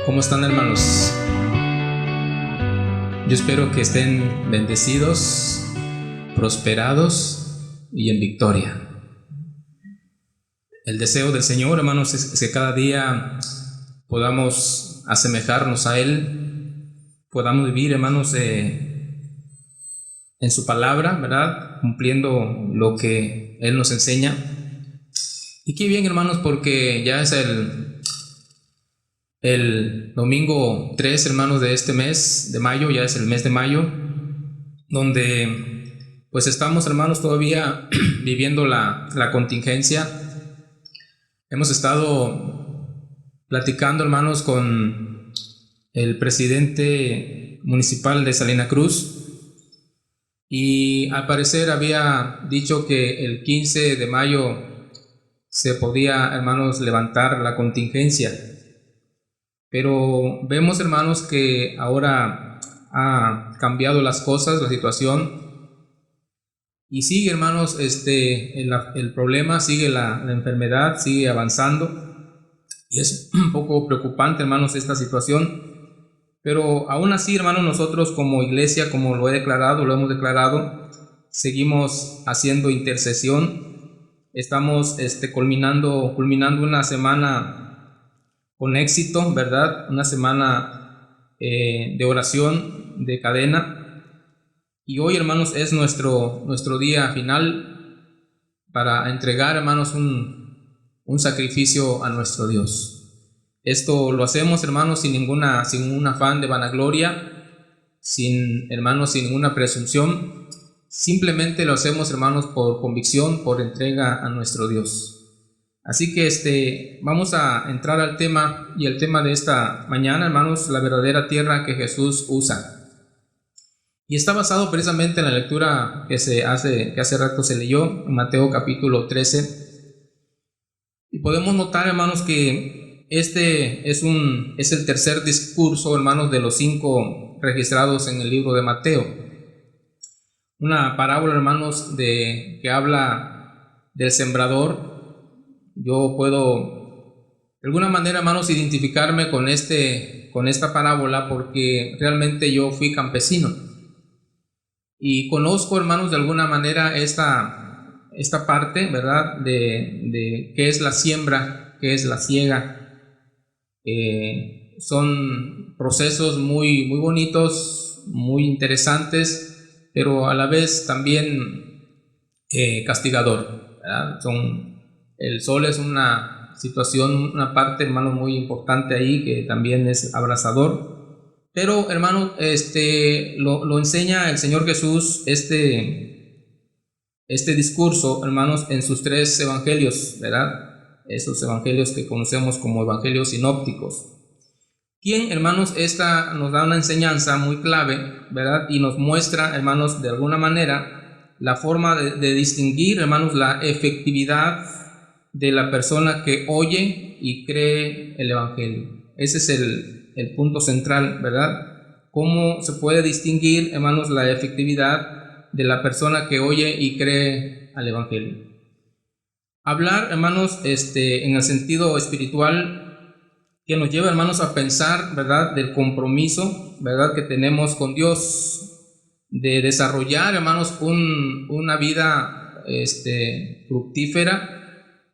¿Cómo están, hermanos? Yo espero que estén bendecidos, prosperados y en victoria. El deseo del Señor, hermanos, es que cada día podamos asemejarnos a Él, podamos vivir, hermanos, en su palabra, ¿verdad? Cumpliendo lo que Él nos enseña. Y qué bien, hermanos, porque ya es el domingo 3, hermanos, de este mes de mayo, ya es el mes de mayo, donde pues estamos, hermanos, todavía viviendo la contingencia. Hemos estado platicando, hermanos, con el presidente municipal de Salina Cruz, y al parecer había dicho que el 15 de mayo se podía, hermanos, levantar la contingencia. Pero vemos, hermanos, que ahora ha cambiado las cosas, la situación, y sigue, hermanos, el problema, sigue la enfermedad, sigue avanzando, y es un poco preocupante, hermanos, esta situación. Pero aún así, hermanos, nosotros como iglesia, como lo hemos declarado, seguimos haciendo intercesión. Estamos culminando una semana con éxito, ¿verdad? Una semana de oración, de cadena. Y hoy, hermanos, es nuestro día final para entregar, hermanos, un sacrificio a nuestro Dios. Esto lo hacemos, hermanos, sin ningún afán de vanagloria, hermanos, sin ninguna presunción. Simplemente lo hacemos, hermanos, por convicción, por entrega a nuestro Dios. Así que vamos a entrar al tema, y el tema de esta mañana, hermanos, la verdadera tierra que Jesús usa. Y está basado precisamente en la lectura que hace rato se leyó, en Mateo capítulo 13. Y podemos notar, hermanos, que este es el tercer discurso, hermanos, de los 5 registrados en el libro de Mateo. Una parábola, hermanos, que habla del sembrador. Yo puedo, de alguna manera, hermanos, identificarme con esta parábola, porque realmente yo fui campesino y conozco, hermanos, de alguna manera esta parte, ¿verdad? De qué es la siembra, qué es la siega. Son procesos muy, muy bonitos, muy interesantes, pero a la vez también castigador, ¿verdad? El sol es una situación, una parte, hermano, muy importante ahí, que también es abrasador. Pero, hermano, lo enseña el Señor Jesús, este discurso, hermanos, en sus 3 evangelios, ¿verdad? Esos evangelios que conocemos como evangelios sinópticos. Quien, hermanos, nos da una enseñanza muy clave, ¿verdad? Y nos muestra, hermanos, de alguna manera, la forma de distinguir, hermanos, la efectividad de la persona que oye y cree el evangelio. Ese es el punto central, ¿verdad? ¿Cómo se puede distinguir, hermanos, la efectividad de la persona que oye y cree al evangelio? Hablar, hermanos, en el sentido espiritual, que nos lleva, hermanos, a pensar, ¿verdad?, del compromiso, ¿verdad?, que tenemos con Dios, de desarrollar, hermanos, una vida fructífera,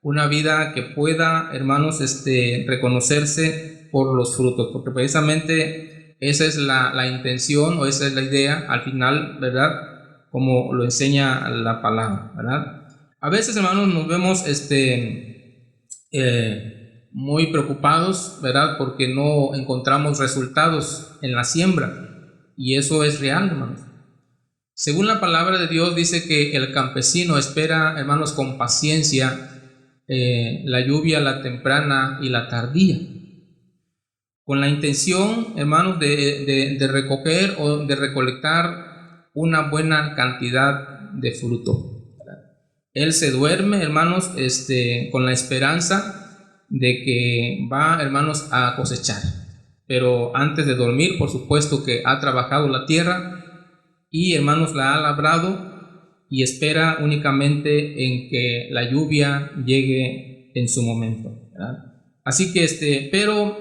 una vida que pueda, hermanos, reconocerse por los frutos, porque precisamente esa es la intención, o esa es la idea al final, ¿verdad?, como lo enseña la palabra, ¿verdad? A veces, hermanos, nos vemos muy preocupados, ¿verdad?, porque no encontramos resultados en la siembra, y eso es real, hermanos. Según la palabra de Dios, dice que el campesino espera, hermanos, con paciencia la lluvia, la temprana y la tardía, con la intención, hermanos, de recoger o de recolectar una buena cantidad de fruto, ¿verdad? Él se duerme, hermanos, con la esperanza de que va, hermanos, a cosechar. Pero antes de dormir, por supuesto que ha trabajado la tierra y, hermanos, la ha labrado, y espera únicamente en que la lluvia llegue en su momento, ¿verdad? Así que pero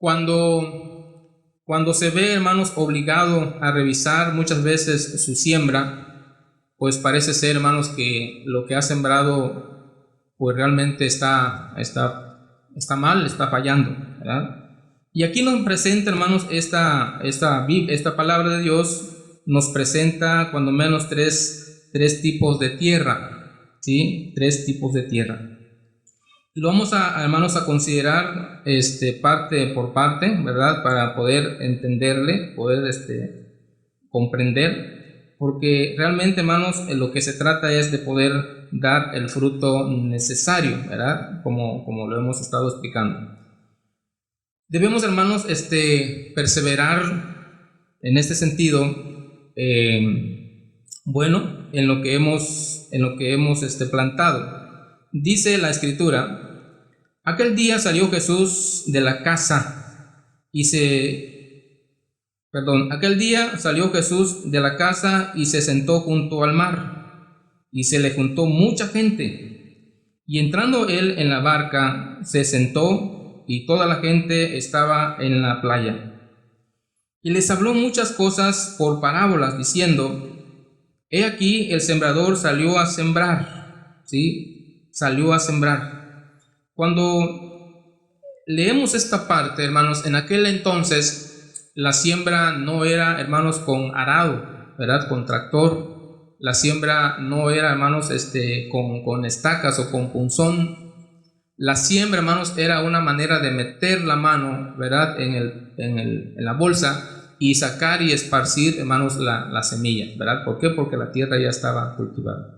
Cuando se ve, hermanos, obligado a revisar muchas veces su siembra, pues parece ser, hermanos, que lo que ha sembrado pues realmente está mal, está fallando, ¿verdad? Y aquí nos presenta, hermanos, esta palabra de Dios nos presenta cuando menos tres tipos de tierra, ¿sí? Tres tipos de tierra. Lo vamos hermanos, a considerar parte por parte, ¿verdad? Para poder entenderle, poder comprender, porque realmente, hermanos, lo que se trata es de poder dar el fruto necesario, ¿verdad? Como lo hemos estado explicando. Debemos, hermanos, perseverar en este sentido, en lo que hemos plantado. Dice la Escritura: aquel día salió Jesús de la casa aquel día salió Jesús de la casa y se sentó junto al mar, y se le juntó mucha gente. Y entrando él en la barca, se sentó, y toda la gente estaba en la playa. Y les habló muchas cosas por parábolas, diciendo: he aquí el sembrador salió a sembrar, ¿sí? Salió a sembrar. Cuando leemos esta parte, hermanos, en aquel entonces la siembra no era, hermanos, con arado, ¿verdad? Con tractor. La siembra no era, hermanos, con estacas o con punzón. La siembra, hermanos, era una manera de meter la mano, ¿verdad?, en la bolsa y sacar y esparcir, hermanos, la semilla, ¿verdad? ¿Por qué? Porque la tierra ya estaba cultivada.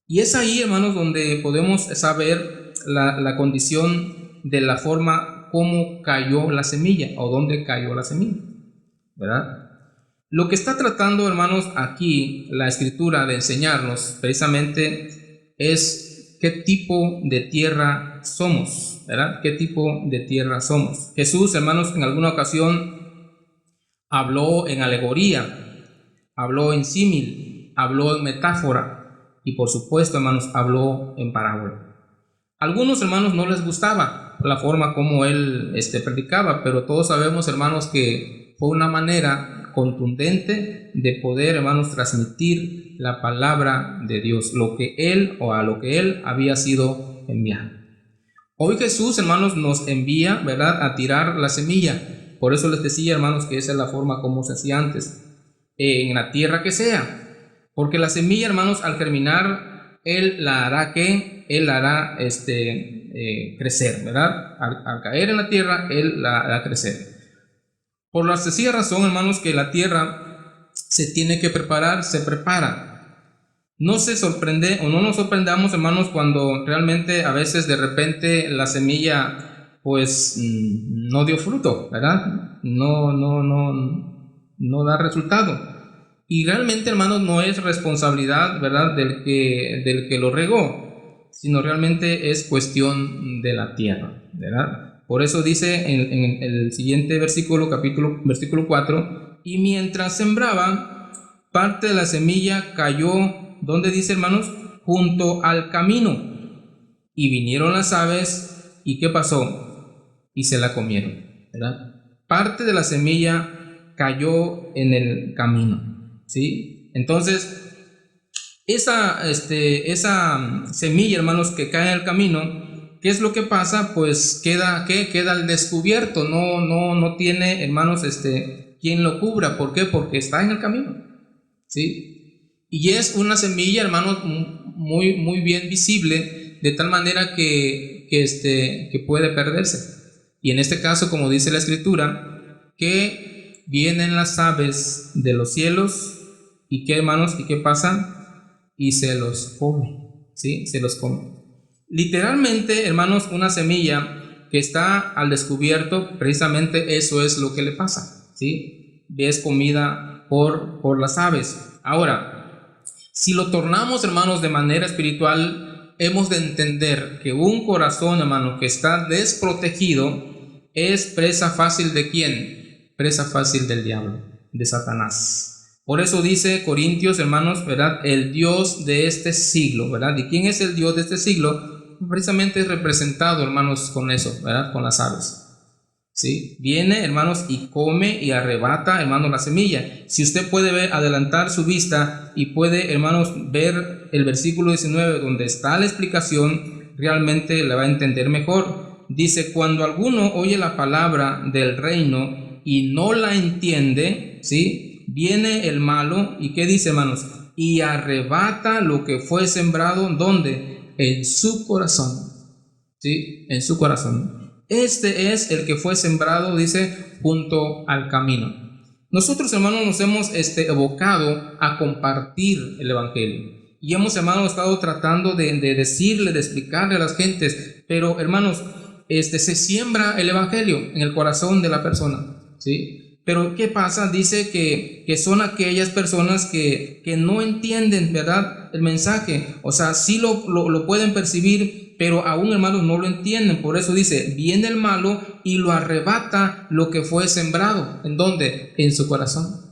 Y es ahí, hermanos, donde podemos saber la condición de la forma como cayó la semilla o dónde cayó la semilla, ¿verdad? Lo que está tratando, hermanos, aquí la Escritura de enseñarnos precisamente es qué tipo de tierra somos, ¿verdad? ¿Qué tipo de tierra somos? Jesús, hermanos, en alguna ocasión habló en alegoría, habló en símil, habló en metáfora. Y por supuesto, hermanos, habló en parábola. A algunos, hermanos, no les gustaba la forma como él predicaba, pero todos sabemos, hermanos, que fue una manera contundente de poder, hermanos, transmitir la palabra de Dios, a lo que él había sido enviado. Hoy Jesús, hermanos, nos envía, ¿verdad?, a tirar la semilla. Por eso les decía, hermanos, que esa es la forma como se hacía antes, en la tierra que sea. Porque la semilla, hermanos, al germinar, Él la hará crecer, ¿verdad? Al caer en la tierra, Él la hará crecer. Por la sencilla razón, hermanos, que la tierra se tiene que preparar, se prepara. No se sorprende o no nos sorprendamos, hermanos, cuando realmente a veces de repente la semilla pues no dio fruto, ¿verdad? No da resultado. Y realmente, hermanos, no es responsabilidad, ¿verdad?, del que lo regó, sino realmente es cuestión de la tierra, ¿verdad? Por eso dice en el siguiente versículo 4, y mientras sembraba, parte de la semilla cayó, ¿dónde dice, hermanos? Junto al camino. Y vinieron las aves, ¿y qué pasó? Y se la comieron, ¿verdad? Parte de la semilla cayó en el camino. ¿Sí? Entonces, esa semilla, hermanos, que cae en el camino, ¿qué es lo que pasa? Pues queda al descubierto, no tiene, hermanos, quien lo cubra. ¿Por qué? Porque está en el camino, ¿sí? Y es una semilla, hermanos, muy, muy bien visible, de tal manera que puede perderse. Y en este caso, como dice la Escritura, que vienen las aves de los cielos, ¿y qué, hermanos? ¿Y qué pasa? Y se los come, ¿sí? Se los come. Literalmente, hermanos, una semilla que está al descubierto, precisamente eso es lo que le pasa, ¿sí? Es comida por las aves. Ahora, si lo tornamos, hermanos, de manera espiritual, hemos de entender que un corazón, hermano, que está desprotegido es presa fácil ¿de quién? Presa fácil del diablo, de Satanás. Por eso dice Corintios, hermanos, ¿verdad?, el Dios de este siglo, ¿verdad? ¿Y quién es el Dios de este siglo? Precisamente es representado, hermanos, con eso, ¿verdad?, con las aves. ¿sí? Viene, hermanos, y come y arrebata, hermanos, la semilla. Si usted puede ver, adelantar su vista y puede, hermanos, ver el versículo 19 donde está la explicación, realmente la va a entender mejor. Dice, cuando alguno oye la palabra del reino y no la entiende, ¿sí? Viene el malo y ¿qué dice, hermanos? Y arrebata lo que fue sembrado, ¿dónde? En su corazón, ¿sí? En su corazón. Este es el que fue sembrado, dice, junto al camino. Nosotros, hermanos, nos hemos evocado a compartir el evangelio. Y hemos, hermanos, estado tratando de decirle, de explicarle a las gentes. Pero, hermanos, se siembra el evangelio en el corazón de la persona, ¿sí? Pero ¿qué pasa? Dice que son aquellas personas que no entienden, ¿verdad?, el mensaje. O sea, sí lo pueden percibir, pero aún, hermanos, no lo entienden. Por eso dice, viene el malo y lo arrebata lo que fue sembrado. ¿En dónde? En su corazón.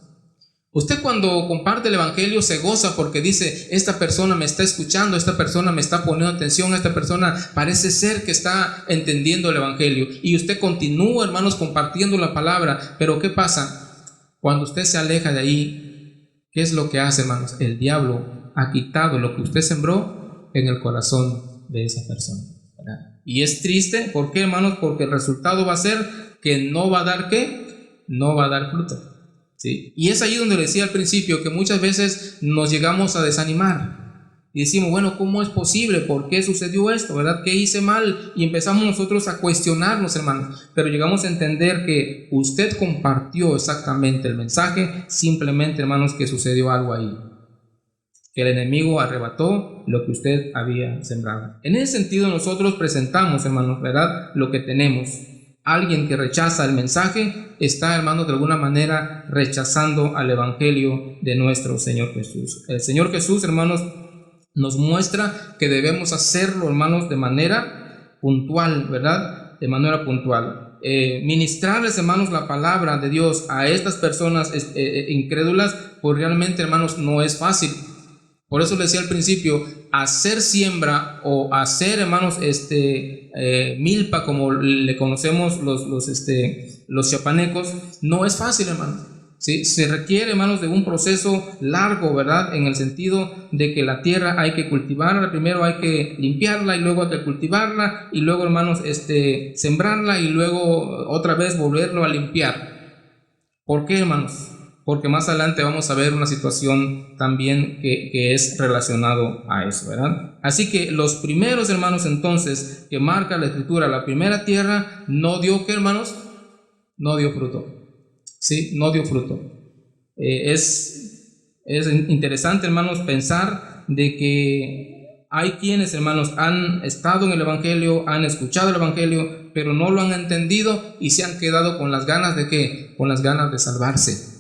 Usted cuando comparte el evangelio se goza porque dice, esta persona me está escuchando, esta persona me está poniendo atención, esta persona parece ser que está entendiendo el evangelio. Y usted continúa, hermanos, compartiendo la palabra. Pero ¿qué pasa? Cuando usted se aleja de ahí, ¿qué es lo que hace, hermanos? El diablo ha quitado lo que usted sembró en el corazón de esa persona, ¿verdad? Y es triste, ¿por qué, hermanos? Porque el resultado va a ser que no va a dar ¿qué? No va a dar fruto. ¿Sí? Y es ahí donde le decía al principio que muchas veces nos llegamos a desanimar y decimos, bueno, ¿cómo es posible? ¿Por qué sucedió esto? ¿Verdad? ¿Qué hice mal? Y empezamos nosotros a cuestionarnos, hermanos, pero llegamos a entender que usted compartió exactamente el mensaje, simplemente, hermanos, que sucedió algo ahí, que el enemigo arrebató lo que usted había sembrado. En ese sentido nosotros presentamos, hermanos, ¿verdad?, lo que tenemos. Alguien que rechaza el mensaje está, hermanos, de alguna manera rechazando al evangelio de nuestro Señor Jesús. El Señor Jesús, hermanos, nos muestra que debemos hacerlo, hermanos, de manera puntual, ¿verdad? De manera puntual. Ministrarles, hermanos, la palabra de Dios a estas personas incrédulas, pues realmente, hermanos, no es fácil. Por eso le decía al principio, hacer siembra o hacer, hermanos, milpa, como le conocemos los chiapanecos, no es fácil, hermanos. ¿Sí? Se requiere, hermanos, de un proceso largo, ¿verdad? En el sentido de que la tierra hay que cultivarla, primero hay que limpiarla y luego hay que cultivarla y luego, hermanos, sembrarla y luego otra vez volverlo a limpiar. ¿Por qué, hermanos? Porque más adelante vamos a ver una situación también que es relacionado a eso, ¿verdad? Así que los primeros, hermanos, entonces, que marca la escritura, la primera tierra no dio, ¿qué, hermanos? No dio fruto, ¿sí? No dio fruto. Es interesante, hermanos, pensar de que hay quienes, hermanos, han estado en el evangelio, han escuchado el evangelio, pero no lo han entendido y se han quedado con las ganas de ¿qué? Con las ganas de salvarse.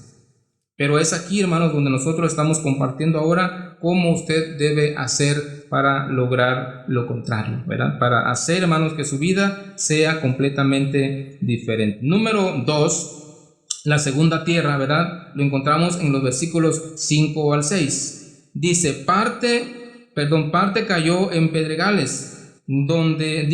Pero es aquí, hermanos, donde nosotros estamos compartiendo ahora cómo usted debe hacer para lograr lo contrario, ¿verdad? Para hacer, hermanos, que su vida sea completamente diferente. Número 2, la segunda tierra, ¿verdad? Lo encontramos en los versículos 5 al 6. Dice, parte cayó en pedregales, donde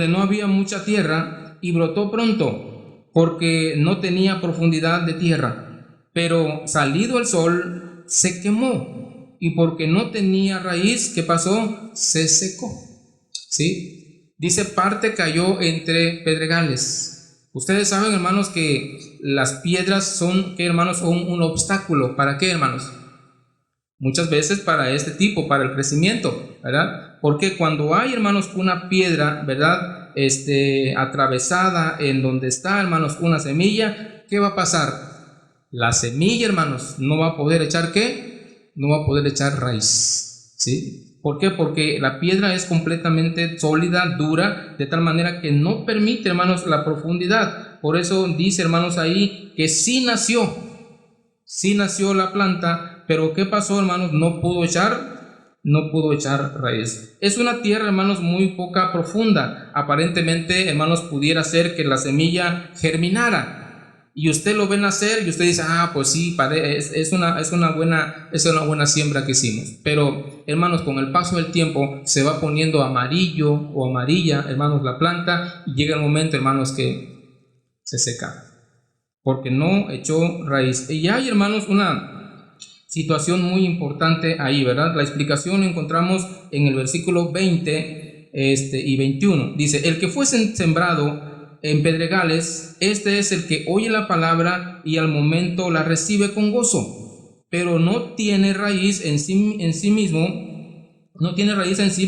no había mucha tierra y brotó pronto, porque no tenía profundidad de tierra, pero salido el sol se quemó, y porque no tenía raíz, ¿qué pasó? Se secó, ¿sí? Dice, parte cayó entre pedregales. Ustedes saben, hermanos, que las piedras son, ¿qué, hermanos? Son un obstáculo. ¿Para qué, hermanos? Muchas veces para este tipo, para el crecimiento, ¿verdad? Porque cuando hay, hermanos, una piedra, ¿verdad?, atravesada en donde está, hermanos, una semilla, ¿qué va a pasar? La semilla, hermanos, no va a poder echar ¿qué? No va a poder echar raíz, ¿sí? ¿Por qué? Porque la piedra es completamente sólida, dura, de tal manera que no permite, hermanos, la profundidad. Por eso dice, hermanos, ahí que sí nació la planta, pero ¿qué pasó, hermanos? No pudo echar raíz. Es una tierra, hermanos, muy poca profunda. Aparentemente, hermanos, pudiera ser que la semilla germinara, y usted lo ve nacer y usted dice, pues sí, es una buena siembra que hicimos. Pero, hermanos, con el paso del tiempo se va poniendo amarillo o amarilla, hermanos, la planta, y llega el momento, hermanos, que se seca, porque no echó raíz. Y hay, hermanos, una situación muy importante ahí, ¿verdad? La explicación la encontramos en el versículo 20 y 21. Dice, el que fue sembrado en pedregales, este es el que oye la palabra y al momento la recibe con gozo, pero no tiene raíz en sí mismo, no tiene raíz en sí,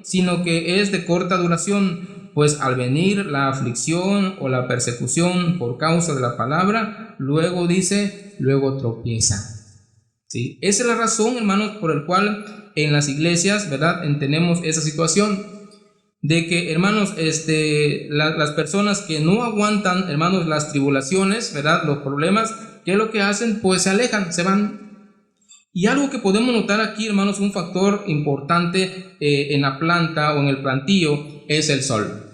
sino que es de corta duración, pues al venir la aflicción o la persecución por causa de la palabra, luego tropieza. ¿Sí? Esa es la razón, hermanos, por el cual en las iglesias, ¿verdad?, tenemos esa situación de que, hermanos, las personas que no aguantan, hermanos, las tribulaciones, ¿verdad?, los problemas, ¿qué es lo que hacen? Pues se alejan, se van. Y algo que podemos notar aquí, hermanos, un factor importante en la planta o en el plantío es el sol.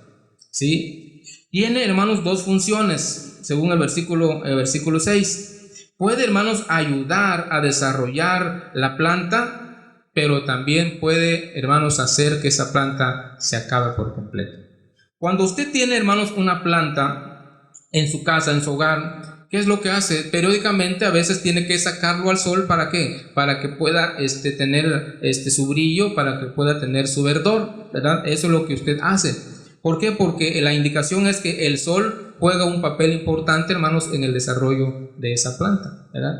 ¿Sí? Tiene, hermanos, dos funciones, según el versículo 6. Puede, hermanos, ayudar a desarrollar la planta, pero también puede, hermanos, hacer que esa planta se acabe por completo. Cuando usted tiene, hermanos, una planta en su casa, en su hogar, ¿qué es lo que hace? Periódicamente a veces tiene que sacarlo al sol. ¿Para qué? Para que pueda tener su brillo, para que pueda tener su verdor, ¿verdad? Eso es lo que usted hace. ¿Por qué? Porque la indicación es que el sol juega un papel importante, hermanos, en el desarrollo de esa planta, ¿verdad?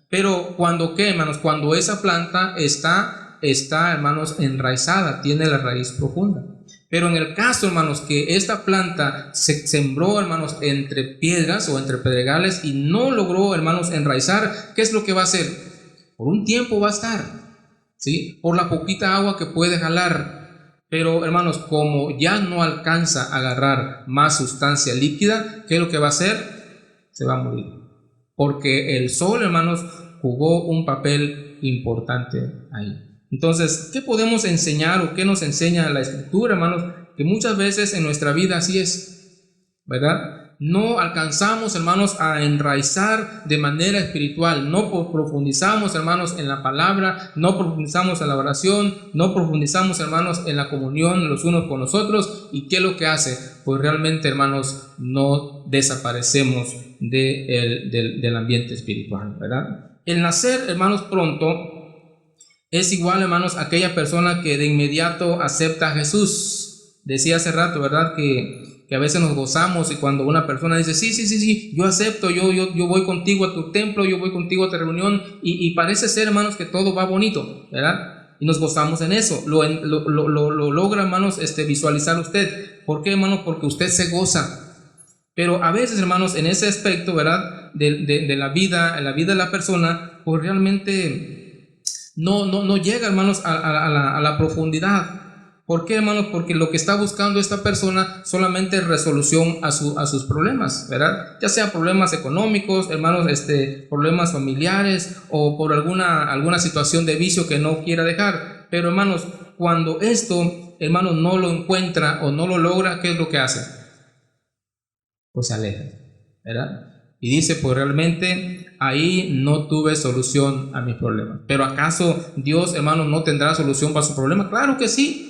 Pero ¿qué, hermanos? Cuando esa planta está, hermanos, enraizada, tiene la raíz profunda. Pero en el caso, hermanos, que esta planta se sembró, hermanos, entre piedras o entre pedregales y no logró, hermanos, enraizar, ¿qué es lo que va a hacer? Por un tiempo va a estar, ¿sí?, por la poquita agua que puede jalar. Pero, hermanos, como ya no alcanza a agarrar más sustancia líquida, ¿qué es lo que va a hacer? Se va a morir. Porque el sol, hermanos, jugó un papel importante ahí. Entonces, ¿qué podemos enseñar o qué nos enseña la Escritura, hermanos? Que muchas veces en nuestra vida así es, ¿verdad? No alcanzamos, hermanos, a enraizar de manera espiritual, no profundizamos, hermanos, en la palabra, no profundizamos en la oración, no profundizamos, hermanos, en la comunión los unos con los otros. ¿Y qué es lo que hace? Pues realmente, hermanos, no desaparecemos del ambiente espiritual, ¿verdad? El nacer, hermanos, pronto es igual, hermanos, a aquella persona que de inmediato acepta a Jesús. Decía hace rato, ¿verdad?, que a veces nos gozamos y cuando una persona dice, sí, yo acepto, yo voy contigo a tu templo, yo voy contigo a tu reunión, y parece ser, hermanos, que todo va bonito, ¿verdad? Y nos gozamos en eso. Lo logra, hermanos, visualizar usted. ¿Por qué, hermanos? Porque usted se goza. Pero a veces, hermanos, en ese aspecto, ¿verdad?, de la vida, en la vida de la persona, pues realmente no llega, hermanos, a la profundidad. ¿Por qué, hermanos? Porque lo que está buscando esta persona solamente es resolución a sus problemas, ¿verdad? Ya sea problemas económicos, hermanos, problemas familiares o por alguna situación de vicio que no quiera dejar. Pero, hermanos, cuando esto, hermanos, no lo encuentra o no lo logra, ¿qué es lo que hace? Pues se aleja, ¿verdad? Y dice, pues realmente ahí no tuve solución a mis problemas. Pero ¿acaso Dios, hermanos, no tendrá solución para su problema? Claro que sí.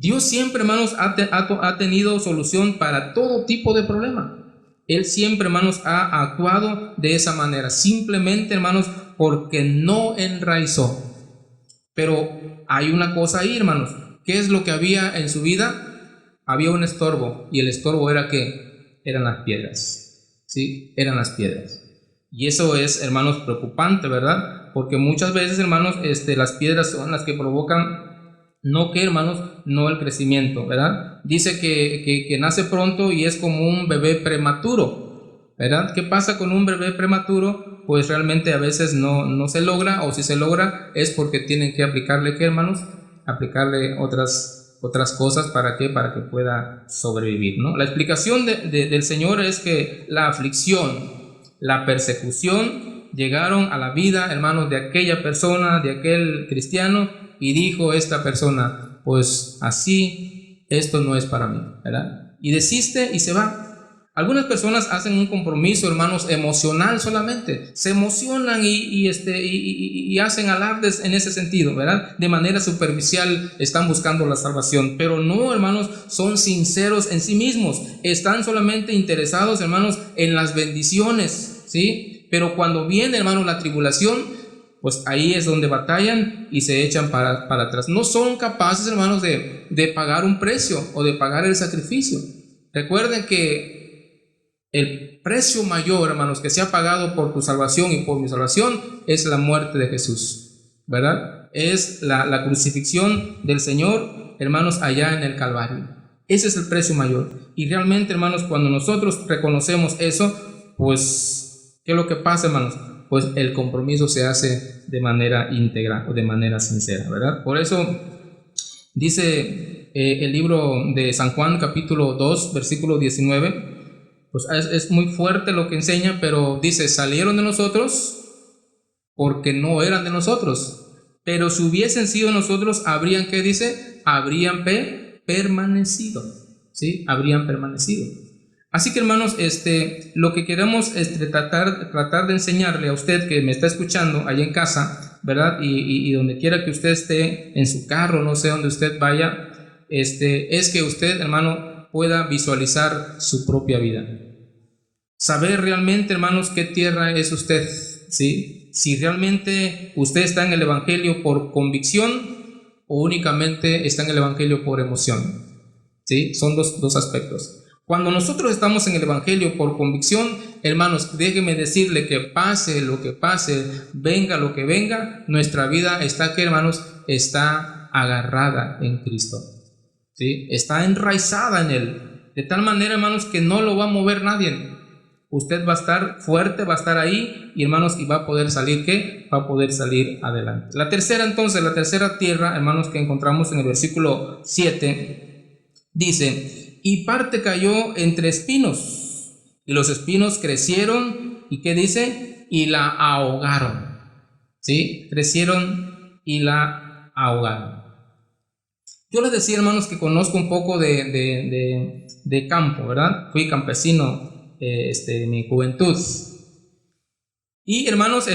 Dios siempre, hermanos, ha tenido solución para todo tipo de problema. Él siempre, hermanos, ha actuado de esa manera. Simplemente, hermanos, porque no enraizó. Pero hay una cosa ahí, hermanos. ¿Qué es lo que había en su vida? Había un estorbo. ¿Y el estorbo era qué? Eran las piedras. Sí, eran las piedras. Y eso es, hermanos, preocupante, ¿verdad? Porque muchas veces, hermanos, las piedras son las que provocan, no el crecimiento, ¿verdad? Dice que nace pronto y es como un bebé prematuro, ¿verdad? ¿Qué pasa con un bebé prematuro? Pues realmente a veces no se logra, o si se logra es porque tienen que aplicarle, ¿qué, hermanos? Aplicarle otras cosas. ¿Para qué? Para que pueda sobrevivir, ¿no? La explicación del Señor es que la aflicción, la persecución llegaron a la vida, hermanos, de aquella persona, de aquel cristiano, y dijo esta persona, pues así, esto no es para mí, ¿verdad? Y desiste y se va. Algunas personas hacen un compromiso, hermanos, emocional solamente. Se emocionan y hacen alardes en ese sentido, ¿verdad? De manera superficial están buscando la salvación. Pero no, hermanos, son sinceros en sí mismos. Están solamente interesados, hermanos, en las bendiciones, ¿sí? Pero cuando viene, hermanos, la tribulación, pues ahí es donde batallan y se echan para atrás. No son capaces, hermanos, de pagar un precio o de pagar el sacrificio. Recuerden que el precio mayor, hermanos, que se ha pagado por tu salvación y por mi salvación es la muerte de Jesús, ¿verdad? Es la crucifixión del Señor, hermanos, allá en el Calvario. Ese es el precio mayor. Y realmente, hermanos, cuando nosotros reconocemos eso, pues, ¿qué es lo que pasa, hermanos? Pues el compromiso se hace de manera íntegra o de manera sincera, ¿verdad? Por eso dice el libro de San Juan, capítulo 2, versículo 19. Pues es muy fuerte lo que enseña, pero dice, salieron de nosotros porque no eran de nosotros, pero si hubiesen sido nosotros, habrían, ¿qué dice? Habrían permanecido, ¿sí? Habrían permanecido. Así que, hermanos, lo que queremos es tratar de enseñarle a usted que me está escuchando allá en casa, ¿verdad? Y donde quiera que usted esté, en su carro, no sé, donde usted vaya, es que usted, hermano, pueda visualizar su propia vida. Saber realmente, hermanos, qué tierra es usted, ¿sí? Si realmente usted está en el Evangelio por convicción o únicamente está en el Evangelio por emoción, ¿sí? Son dos aspectos. Cuando nosotros estamos en el Evangelio por convicción, hermanos, déjenme decirle que pase lo que pase, venga lo que venga, nuestra vida está, ¿qué, hermanos? Está agarrada en Cristo, ¿sí? Está enraizada en Él, de tal manera, hermanos, que no lo va a mover nadie. Usted va a estar fuerte, va a estar ahí, y hermanos, y va a poder salir, ¿qué? Va a poder salir adelante. La tercera tierra, hermanos, que encontramos en el versículo 7, dice, y parte cayó entre espinos, y los espinos crecieron, ¿y qué dice? Y la ahogaron, ¿sí? Crecieron y la ahogaron. Yo les decía, hermanos, que conozco un poco de campo, ¿verdad? Fui campesino en mi juventud. Y, hermanos,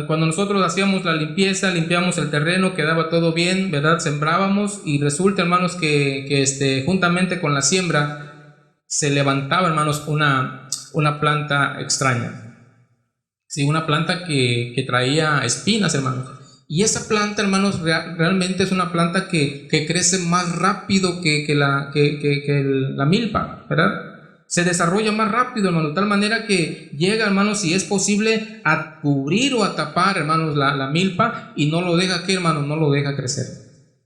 cuando nosotros hacíamos la limpieza, limpiamos el terreno, quedaba todo bien, ¿verdad? Sembrábamos y resulta, hermanos, que juntamente con la siembra se levantaba, hermanos, una planta extraña. Sí, una planta que traía espinas, hermanos. Y esa planta, hermanos, realmente es una planta que crece más rápido que la milpa, ¿verdad? Se desarrolla más rápido, hermano, de tal manera que llega, hermanos, si es posible, a cubrir o a tapar, hermanos, la milpa, y no lo deja, ¿qué, hermanos? No lo deja crecer.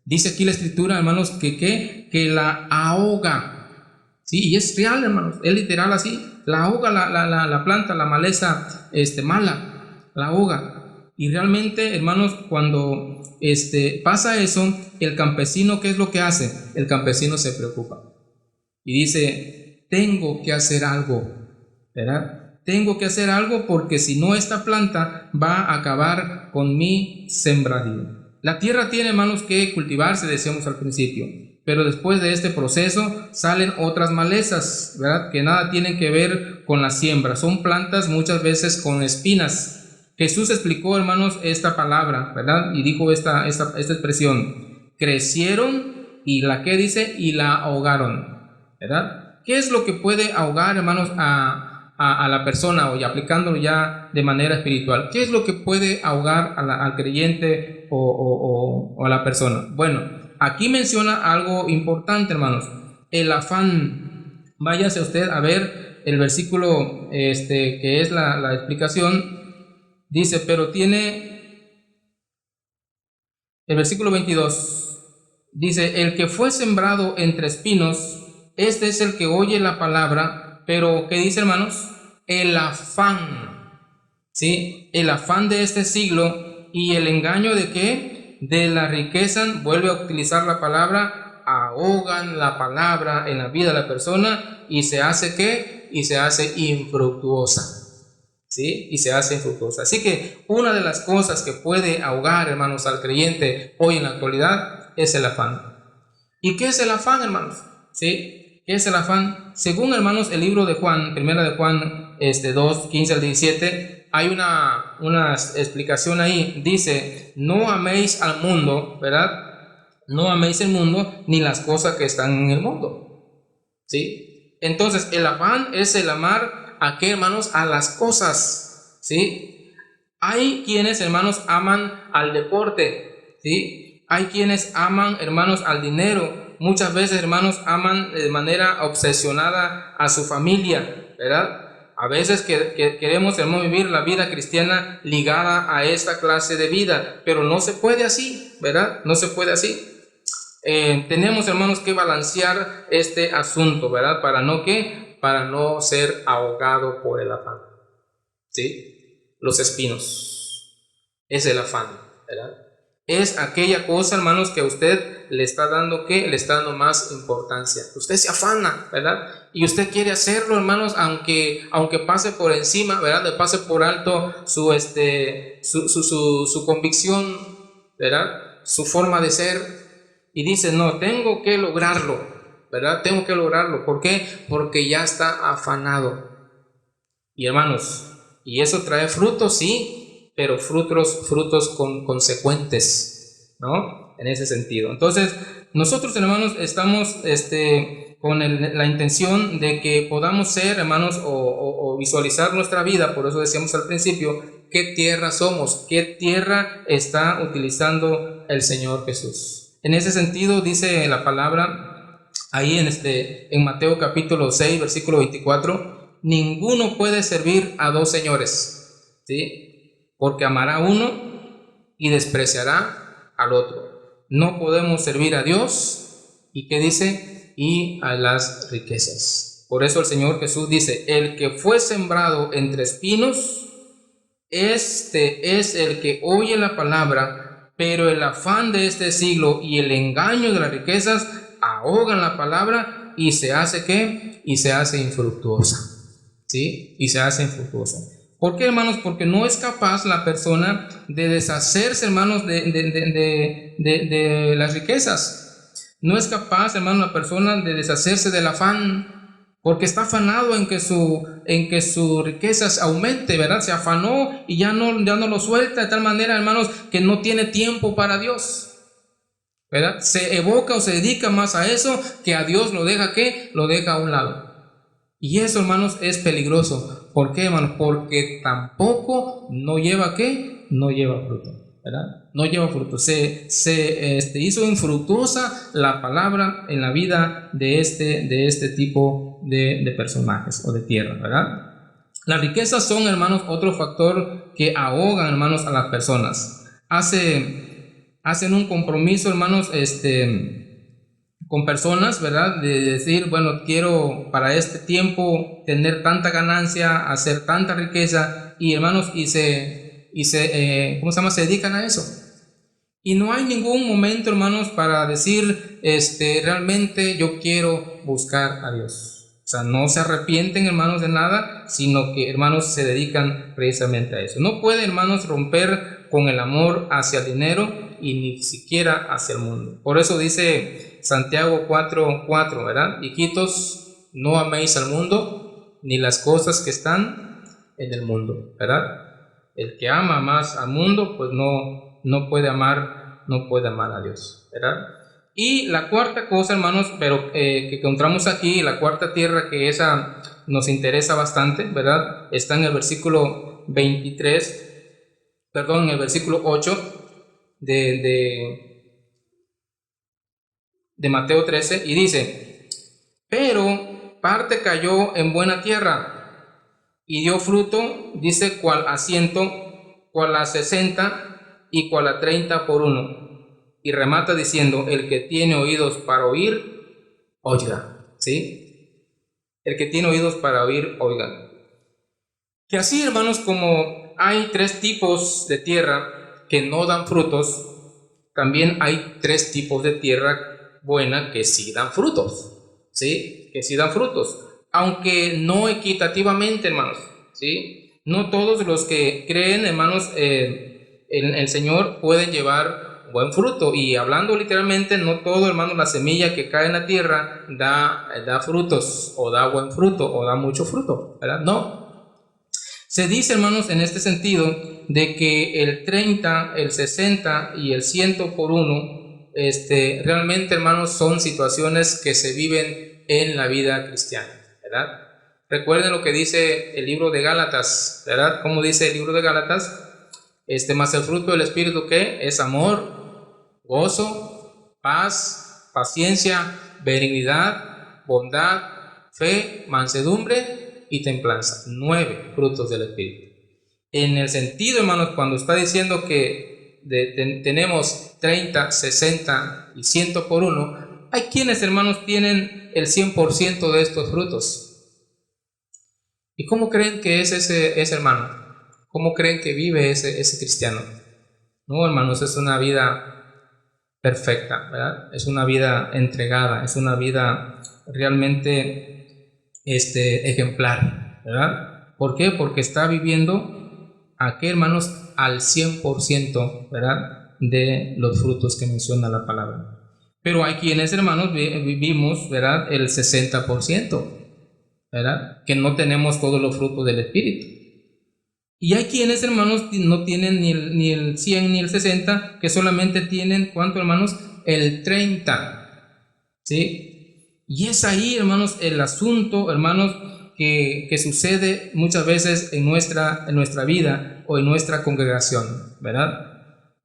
Dice aquí la escritura, hermanos, que la ahoga. Sí, y es real, hermanos, es literal así, la ahoga la planta, la maleza mala, la ahoga. Y realmente, hermanos, cuando pasa eso, el campesino, ¿qué es lo que hace? El campesino se preocupa y dice, tengo que hacer algo, ¿verdad? Tengo que hacer algo porque si no, esta planta va a acabar con mi sembradío. La tierra tiene, hermanos, que cultivarse, decíamos al principio, pero después de este proceso salen otras malezas, ¿verdad? Que nada tienen que ver con la siembra, son plantas muchas veces con espinas. Jesús explicó, hermanos, esta palabra, ¿verdad? Y dijo esta expresión, crecieron y ¿qué dice? Y la ahogaron, ¿verdad? ¿Qué es lo que puede ahogar, hermanos, a la persona, o ya aplicándolo ya de manera espiritual? ¿Qué es lo que puede ahogar al creyente o a la persona? Bueno, aquí menciona algo importante, hermanos, el afán. Váyase usted a ver el versículo que es la explicación. Dice, pero tiene el versículo 22. Dice, el que fue sembrado entre espinos, este es el que oye la palabra, pero ¿qué dice, hermanos? El afán, ¿sí? El afán de este siglo y el engaño de ¿qué? De la riqueza, vuelve a utilizar la palabra, ahogan la palabra en la vida de la persona y se hace ¿qué? Y se hace infructuosa. ¿Sí? Y se hace infructuosa. Así que una de las cosas que puede ahogar, hermanos, al creyente hoy en la actualidad es el afán. ¿Y qué es el afán, hermanos? ¿Sí? ¿Qué es el afán? Según, hermanos, el libro de Juan, primera de Juan 2, 15 al 17, hay una explicación ahí. Dice, no améis al mundo, ¿verdad? No améis el mundo ni las cosas que están en el mundo, ¿sí? Entonces, el afán es el amar ¿a qué, hermanos? A las cosas, ¿sí? Hay quienes, hermanos, aman al deporte, ¿sí? Hay quienes aman, hermanos, al dinero. Muchas veces, hermanos, aman de manera obsesionada a su familia, ¿verdad? A veces que queremos, hermanos, vivir la vida cristiana ligada a esta clase de vida, pero no se puede así, ¿verdad? No se puede así. Tenemos, hermanos, que balancear este asunto, ¿verdad? ¿Para no qué? Para no ser ahogado por el afán, ¿sí? Los espinos es el afán, ¿verdad? Es aquella cosa, hermanos, que a usted le está dando, ¿qué? Le está dando más importancia. Usted se afana, ¿verdad? Y usted quiere hacerlo, hermanos, aunque pase por encima, ¿verdad? Le pase por alto su convicción, ¿verdad? Su forma de ser. Y dice, no, tengo que lograrlo, ¿verdad? Tengo que lograrlo. ¿Por qué? Porque ya está afanado. Y hermanos, y eso trae frutos, sí, pero frutos consecuentes, ¿no? En ese sentido. Entonces, nosotros, hermanos, estamos con la intención de que podamos ser, hermanos, o visualizar nuestra vida. Por eso decíamos al principio, ¿qué tierra somos? ¿Qué tierra está utilizando el Señor Jesús? En ese sentido, dice la palabra ahí en Mateo capítulo 6, versículo 24, ninguno puede servir a dos señores, ¿sí? Porque amará a uno y despreciará al otro. No podemos servir a Dios y ¿qué dice? Y a las riquezas. Por eso el Señor Jesús dice, el que fue sembrado entre espinos, este es el que oye la palabra, pero el afán de este siglo y el engaño de las riquezas ahogan la palabra y se hace ¿qué? Y se hace infructuosa, ¿sí? Y se hace infructuosa. ¿Por qué, hermanos? Porque no es capaz la persona de deshacerse, hermanos, de las riquezas. No es capaz, hermanos, la persona de deshacerse del afán, porque está afanado en que su riqueza aumente, ¿verdad? Se afanó y ya no lo suelta de tal manera, hermanos, que no tiene tiempo para Dios, ¿verdad? Se evoca o se dedica más a eso que a Dios lo deja, ¿qué? Lo deja a un lado. Y eso, hermanos, es peligroso. ¿Por qué, hermanos? Porque tampoco no lleva ¿qué? No lleva fruto, ¿verdad? No lleva fruto. Se hizo infructuosa la palabra en la vida de este tipo de personajes o de tierra, ¿verdad? Las riquezas son, hermanos, otro factor que ahogan, hermanos, a las personas. Hacen un compromiso, hermanos, con personas, ¿verdad? De decir, bueno, quiero para este tiempo tener tanta ganancia, hacer tanta riqueza, y hermanos, ¿cómo se llama? Se dedican a eso. Y no hay ningún momento, hermanos, para decir, realmente yo quiero buscar a Dios. O sea, no se arrepienten, hermanos, de nada, sino que, hermanos, se dedican precisamente a eso. No puede, hermanos, romper con el amor hacia el dinero y ni siquiera hacia el mundo. Por eso dice Santiago 4:4, ¿verdad? Hijitos, no améis al mundo ni las cosas que están en el mundo, ¿verdad? El que ama más al mundo, pues no puede amar a Dios, ¿verdad? Y la cuarta cosa, hermanos, pero que encontramos aquí, la cuarta tierra, que esa nos interesa bastante, ¿verdad? Está en el versículo 8 de Mateo 13, y dice, pero parte cayó en buena tierra y dio fruto, dice, cual a 100, cual a 60 y cual a 30 por uno. Y remata diciendo, el que tiene oídos para oír, oiga, ¿sí? El que tiene oídos para oír, oiga. Que así, hermanos, como hay tres tipos de tierra que no dan frutos, también hay tres tipos de tierra buena que sí dan frutos, ¿sí? Que sí dan frutos, aunque no equitativamente, hermanos, ¿sí? No todos los que creen, hermanos, en el Señor pueden llevar buen fruto. Y hablando literalmente, no todo, hermano, la semilla que cae en la tierra da frutos, o da buen fruto, o da mucho fruto, ¿verdad? No. Se dice, hermanos, en este sentido, de que el 30, el 60 y el 100 por uno, realmente, hermanos, son situaciones que se viven en la vida cristiana, ¿verdad? Recuerden lo que dice el libro de Gálatas, ¿verdad? ¿Cómo dice el libro de Gálatas? Más el fruto del Espíritu, ¿qué? Es amor, gozo, paz, paciencia, benignidad, bondad, fe, mansedumbre y templanza. 9 frutos del Espíritu. En el sentido, hermanos, cuando está diciendo que tenemos 30, 60 y 100 por uno, hay quienes, hermanos, tienen el 100% de estos frutos. ¿Y cómo creen que es ese hermano? ¿Cómo creen que vive ese cristiano? No, hermanos, es una vida perfecta, ¿verdad? Es una vida entregada, es una vida realmente ejemplar, ¿verdad? ¿Por qué? Porque está viviendo aquí, hermanos, al 100%, ¿verdad? De los frutos que menciona la palabra. Pero hay quienes, hermanos, vivimos, ¿verdad? El 60%, ¿verdad? Que no tenemos todos los frutos del Espíritu. Y hay quienes, hermanos, no tienen ni el 100 ni el 60, que solamente tienen, ¿cuánto, hermanos? El 30, ¿sí? Y es ahí, hermanos, el asunto, hermanos, que sucede muchas veces en nuestra vida o en nuestra congregación, ¿verdad?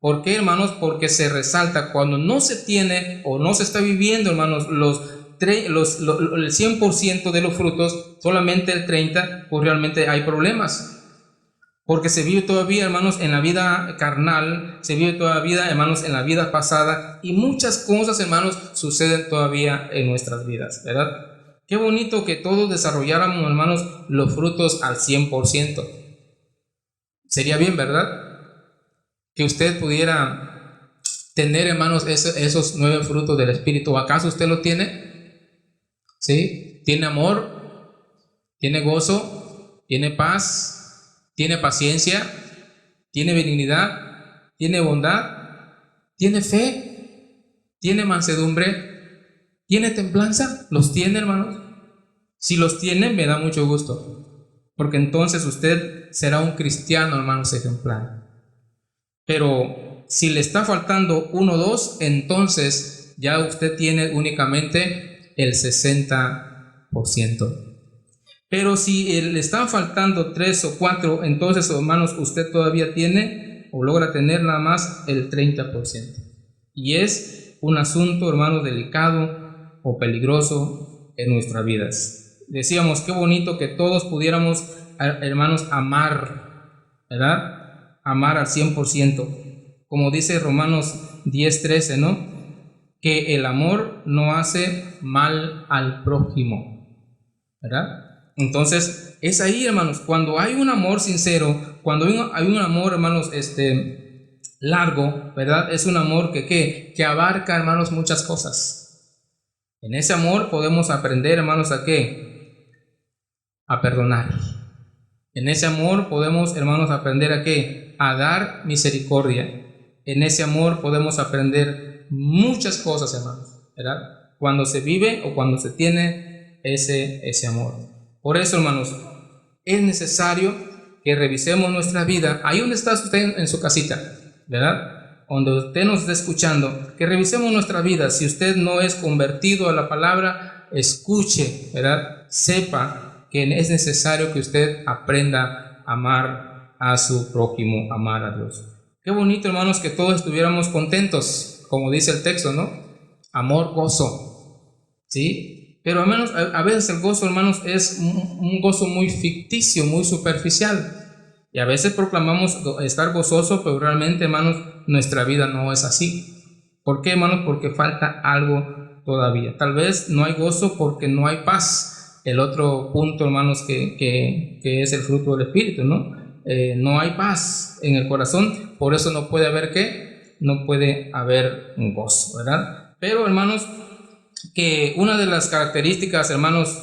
¿Por qué, hermanos? Porque se resalta cuando no se tiene o no se está viviendo, hermanos, el 100% de los frutos, solamente el 30%, pues realmente hay problemas. Porque se vive todavía, hermanos, en la vida carnal, se vive todavía, hermanos, en la vida pasada, y muchas cosas, hermanos, suceden todavía en nuestras vidas, ¿verdad? Qué bonito que todos desarrolláramos, hermanos, los frutos al 100%. Sería bien, ¿verdad? Que usted pudiera tener, hermanos, esos 9 frutos del Espíritu. ¿Acaso usted lo tiene? ¿Sí? ¿Tiene amor? ¿Tiene gozo? ¿Tiene paz? ¿Tiene paciencia? ¿Tiene benignidad? ¿Tiene bondad? ¿Tiene fe? ¿Tiene mansedumbre? ¿Tiene templanza? ¿Los tiene, hermanos? Si los tiene, me da mucho gusto, porque entonces usted será un cristiano, hermanos, ejemplar. Pero si le está faltando 1 o 2, entonces ya usted tiene únicamente el 60%. Pero si le están faltando 3 o 4, entonces, hermanos, usted todavía tiene o logra tener nada más el 30%. Y es un asunto, hermanos, delicado o peligroso en nuestras vidas. Decíamos, qué bonito que todos pudiéramos, hermanos, amar, ¿verdad? Amar al 100%. Como dice Romanos 10:13, ¿no? Que el amor no hace mal al prójimo, ¿verdad? Entonces, es ahí, hermanos, cuando hay un amor sincero, cuando hay un amor, hermanos, largo, ¿verdad? Es un amor que abarca, hermanos, muchas cosas. En ese amor podemos aprender, hermanos, ¿a qué? A perdonar. En ese amor podemos, hermanos, aprender ¿a qué? A dar misericordia. En ese amor podemos aprender muchas cosas, hermanos, ¿verdad? Cuando se vive o cuando se tiene ese amor. Por eso, hermanos, es necesario que revisemos nuestra vida. Ahí donde está usted en su casita, ¿verdad? Donde usted nos está escuchando, que revisemos nuestra vida. Si usted no es convertido a la palabra, escuche, ¿verdad? Sepa que es necesario que usted aprenda a amar a su prójimo, amar a Dios. Qué bonito, hermanos, que todos estuviéramos contentos, como dice el texto, ¿no? Amor, gozo, ¿sí? Pero hermanos, a veces el gozo, hermanos, es un gozo muy ficticio, muy superficial. Y a veces proclamamos estar gozoso, pero realmente, hermanos, nuestra vida no es así. ¿Por qué, hermanos? Porque falta algo todavía. Tal vez no hay gozo porque no hay paz. El otro punto, hermanos, que es el fruto del Espíritu, ¿no? No hay paz en el corazón, por eso no puede haber ¿qué? No puede haber un gozo, ¿verdad? Pero, hermanos, que una de las características, hermanos,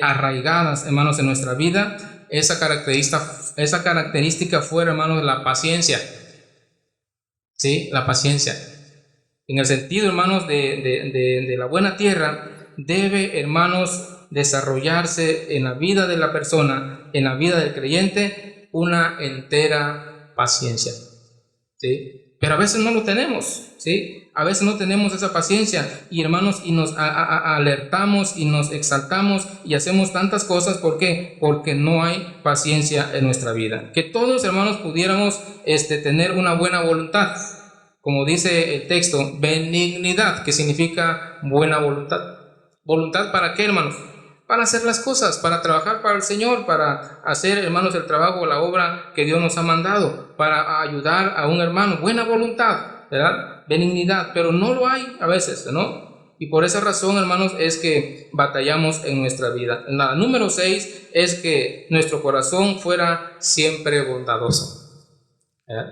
arraigadas, hermanos, en nuestra vida, esa característica fuera, hermanos, la paciencia, ¿sí? La paciencia. En el sentido, hermanos, de la buena tierra, debe, hermanos, desarrollarse en la vida de la persona, en la vida del creyente, una entera paciencia, ¿sí? Pero a veces no lo tenemos, ¿sí? A veces no tenemos esa paciencia y, hermanos, y nos alertamos y nos exaltamos y hacemos tantas cosas. ¿Por qué? Porque no hay paciencia en nuestra vida. Que todos, hermanos, pudiéramos tener una buena voluntad, como dice el texto, benignidad, que significa buena voluntad. ¿Voluntad para qué, hermanos? Para hacer las cosas, para trabajar para el Señor, para hacer, hermanos, el trabajo, la obra que Dios nos ha mandado, para ayudar a un hermano. Buena voluntad, ¿verdad? Benignidad, pero no lo hay a veces, ¿no? Y por esa razón, hermanos, es que batallamos en nuestra vida. La número 6 es que nuestro corazón fuera siempre bondadoso, ¿verdad?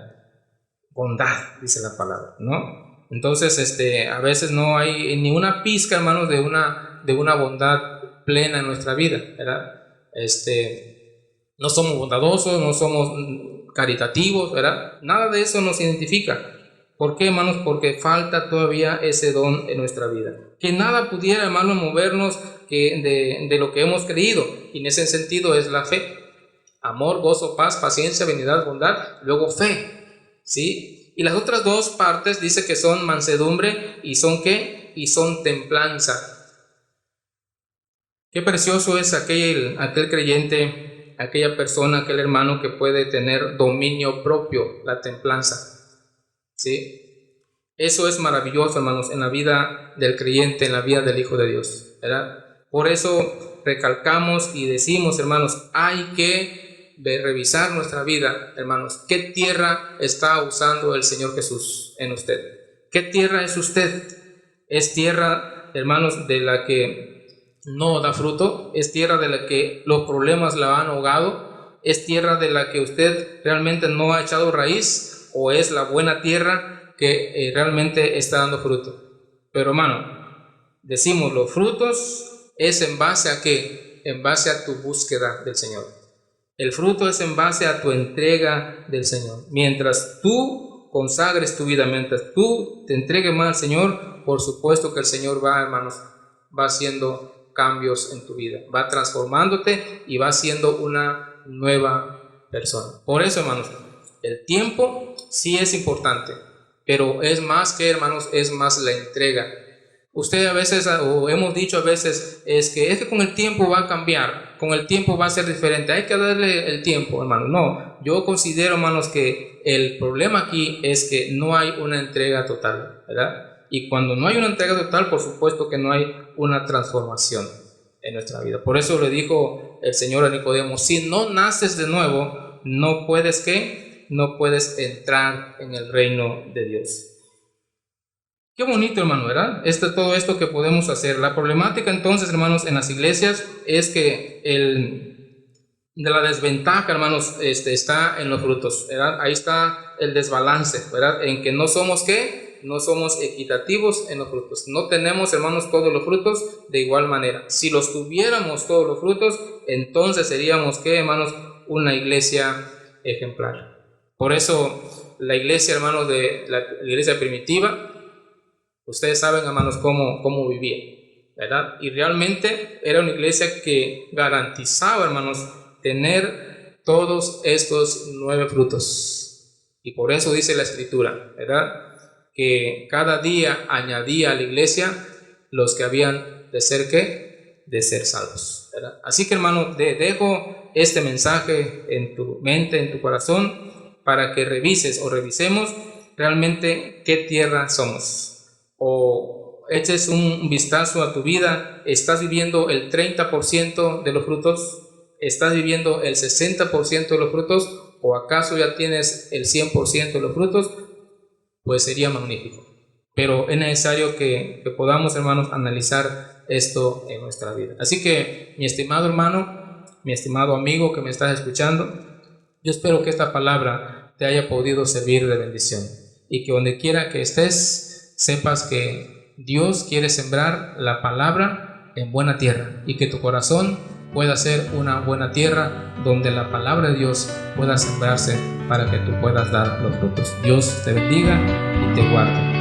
Bondad, dice la palabra, ¿no? Entonces, a veces no hay ni una pizca, hermanos, de una bondad plena en nuestra vida, ¿verdad? No somos bondadosos, no somos caritativos, ¿verdad? Nada de eso nos identifica. ¿Por qué, hermanos? Porque falta todavía ese don en nuestra vida. Que nada pudiera, hermanos, movernos de lo que hemos creído, y en ese sentido es la fe. Amor, gozo, paz, paciencia, benignidad, bondad, luego fe, ¿sí? Y las otras dos partes dice que son mansedumbre y son ¿qué? Y son templanza. Qué precioso es aquel creyente, aquella persona, aquel hermano que puede tener dominio propio, la templanza, ¿sí? Eso es maravilloso, hermanos, en la vida del creyente, en la vida del Hijo de Dios, ¿verdad? Por eso recalcamos y decimos, hermanos, hay que revisar nuestra vida, hermanos. ¿Qué tierra está usando el Señor Jesús en usted? ¿Qué tierra es usted? ¿Es tierra, hermanos, de la que no da fruto? ¿Es tierra de la que los problemas la han ahogado? ¿Es tierra de la que usted realmente no ha echado raíz? ¿O es la buena tierra que realmente está dando fruto? Pero, hermano, decimos, los frutos es en base a ¿qué? En base a tu búsqueda del Señor. El fruto es en base a tu entrega del Señor. Mientras tú consagres tu vida, mientras tú te entregues más al Señor, por supuesto que el Señor va, hermanos, va haciendo cambios en tu vida, va transformándote y va siendo una nueva persona. Por eso, hermanos, el tiempo sí es importante, pero es más que, hermanos, es más la entrega. Usted a veces, o hemos dicho a veces, es que con el tiempo va a cambiar, con el tiempo va a ser diferente, hay que darle el tiempo, hermano. No, yo considero, hermanos, que el problema aquí es que no hay una entrega total, ¿verdad? Y cuando no hay una entrega total, por supuesto que no hay una transformación en nuestra vida. Por eso le dijo el Señor a Nicodemo, si no naces de nuevo, no puedes, ¿qué? No puedes entrar en el reino de Dios. Qué bonito, hermano, ¿verdad? Todo esto que podemos hacer. La problemática entonces, hermanos, en las iglesias es que de la desventaja, hermanos, está en los frutos, ¿verdad? Ahí está el desbalance, ¿verdad? En que no somos, ¿qué? No somos equitativos en los frutos. No tenemos, hermanos, todos los frutos de igual manera. Si los tuviéramos todos los frutos, entonces seríamos, ¿qué, hermanos? Una iglesia ejemplar. Por eso, la iglesia, hermanos, de la iglesia primitiva, ustedes saben, hermanos, cómo vivía, ¿verdad? Y realmente era una iglesia que garantizaba, hermanos, tener todos estos 9 frutos. Y por eso dice la Escritura, ¿verdad? Que cada día añadía a la iglesia los que habían de ser, ¿qué? De ser salvos, ¿verdad? Así que, hermano, dejo este mensaje en tu mente, en tu corazón, para que revises o revisemos realmente qué tierra somos. O eches un vistazo a tu vida. ¿Estás viviendo el 30% de los frutos? ¿Estás viviendo el 60% de los frutos? ¿O acaso ya tienes el 100% de los frutos? Pues sería magnífico. Pero es necesario que podamos, hermanos, analizar esto en nuestra vida. Así que, mi estimado hermano, mi estimado amigo que me estás escuchando, yo espero que esta palabra te haya podido servir de bendición y que donde quiera que estés, sepas que Dios quiere sembrar la palabra en buena tierra y que tu corazón pueda ser una buena tierra donde la palabra de Dios pueda sembrarse para que tú puedas dar los frutos. Dios te bendiga y te guarde.